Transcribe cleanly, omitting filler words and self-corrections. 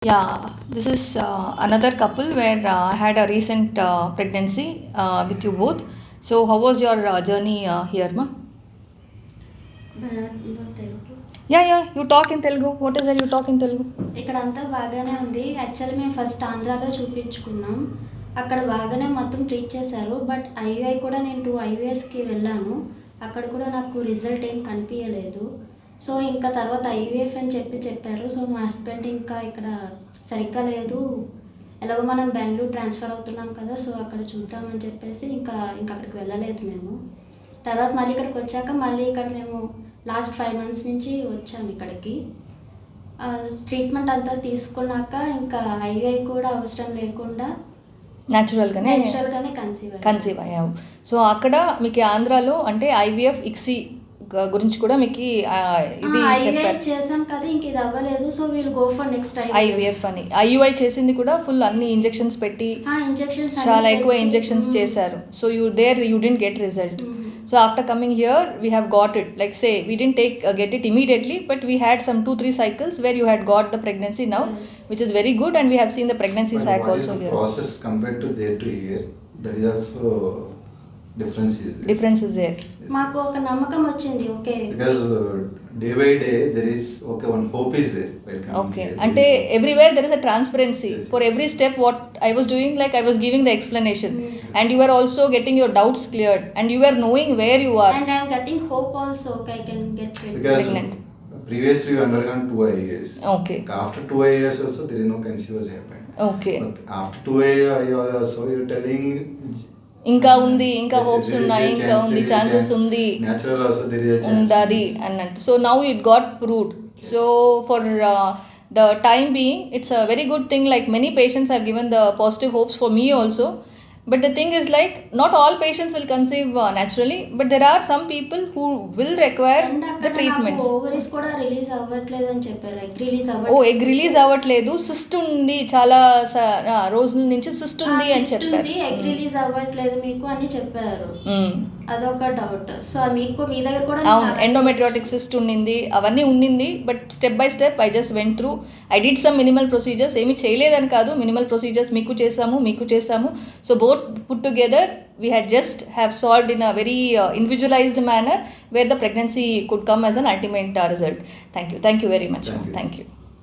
Yeah, this is another couple where I had a recent pregnancy with you both. So, how was your journey here, ma? Telugu Yeah, you talk in Telugu. What is that you talk in Telugu? ఇక్కడ అంతా బాగానే ఉంది. Actually మేము first ఆంధ్రాలో చూపించుకున్నాం. అక్కడ బాగానే మొత్తం treat చేశారు. బట్ ఐవీఐ కూడా నేను 2 ఐవీఎస్కి వెళ్ళాను. అక్కడ కూడా నాకు రిజల్ట్ ఏం కనిపించలేదు. సో ఇంకా తర్వాత ఐవీఎఫ్ అని చెప్పారు. సో మా హస్బెండ్ ఇంకా ఇక్కడ సరిగ్గా లేదు, ఎలాగో మనం బెంగళూరు ట్రాన్స్ఫర్ అవుతున్నాం కదా, సో అక్కడ చూద్దామని చెప్పేసి ఇంకా అక్కడికి వెళ్ళలేదు మేము. తర్వాత మళ్ళీ ఇక్కడికి వచ్చాక మళ్ళీ ఇక్కడ మేము లాస్ట్ 5 months నుంచి వచ్చాము ఇక్కడికి. ట్రీట్మెంట్ అంతా తీసుకున్నాక ఇంకా ఐవీఐ కూడా అవసరం లేకుండా న్యాచురల్గానే కన్సీవ్ అయ్యావు. సో అక్కడ మీకు ఆంధ్రాలో అంటే ఐవీఎఫ్ ఇక్సీ గురించి కూడా మీకు ఇది చెప్పారు. చేసాం కదా, ఇంక ఇది అవ్వలేదు, so will go for next IVF అని. ఐయుఐ చేసింది కూడా ఫుల్ అన్ని ఇంజెక్షన్స్ పెట్టి చాలా ఎక్కువ ఇంజెక్షన్స్ చేశారు. So you didn't get result. So after coming here, we have got it. Like say, we didn't get it immediately, but we had some 2-3 cycles where you had got the pregnancy now, which is very good, and we have seen the pregnancy cycle also here. Process compared to there to here, that is also difference is there. మాకు ఒక నమ్మకం వచ్చింది. Okay, because day by day there is one hope is there. Okay, ante everywhere there is a transparency. Yes, for every step what I was doing, like I was giving the explanation, and you were also getting your doubts cleared, and you were knowing where you are, and I am getting hope also. Okay, I can get pregnant. Previously you undergone 2 IVs. Okay, after 2 IVs also there is no conceivers happening. Okay, but after 2 IVs also you are telling ఇంకా ఉంది, ఇంకా hopes ఉన్నాయి, ఇంకా ఉంది, chances ఉంది, natural also there is a chance ఉండది అన్నట్టు. So now it got proved. So for the time being, it's a very good thing. Like many patients have given the positive hopes for me also. But the thing is, like, not all patients will conceive naturally, but there are some people who will require the treatments. Ovaries కూడా release అవ్వట్లేదు అని చెప్పారు. Egg release అవ్వట్లేదు, cyst ఉంది, చాలా రోజుల నుంచి cyst ఉంది అని చెప్పారు. ఎగ్ రిలీజ్ అవ్వట్లేదు మీకు అని చెప్పారు. అదొక డౌట్. సో మీకు మీ దగ్గర కూడా అవును, ఎండోమెట్రియాటిక్ సిస్ట్ ఉండింది, అవన్నీ ఉండింది. But step by step I just went through. I did some minimal procedures. ఏమీ చేయలేదని కాదు, మినిమల్ ప్రొసీజర్స్ మీకు చేసాము. So both put together, we had just have solved in a very individualized manner where the pregnancy could come as an ultimate result. Thank you very much. Thank you.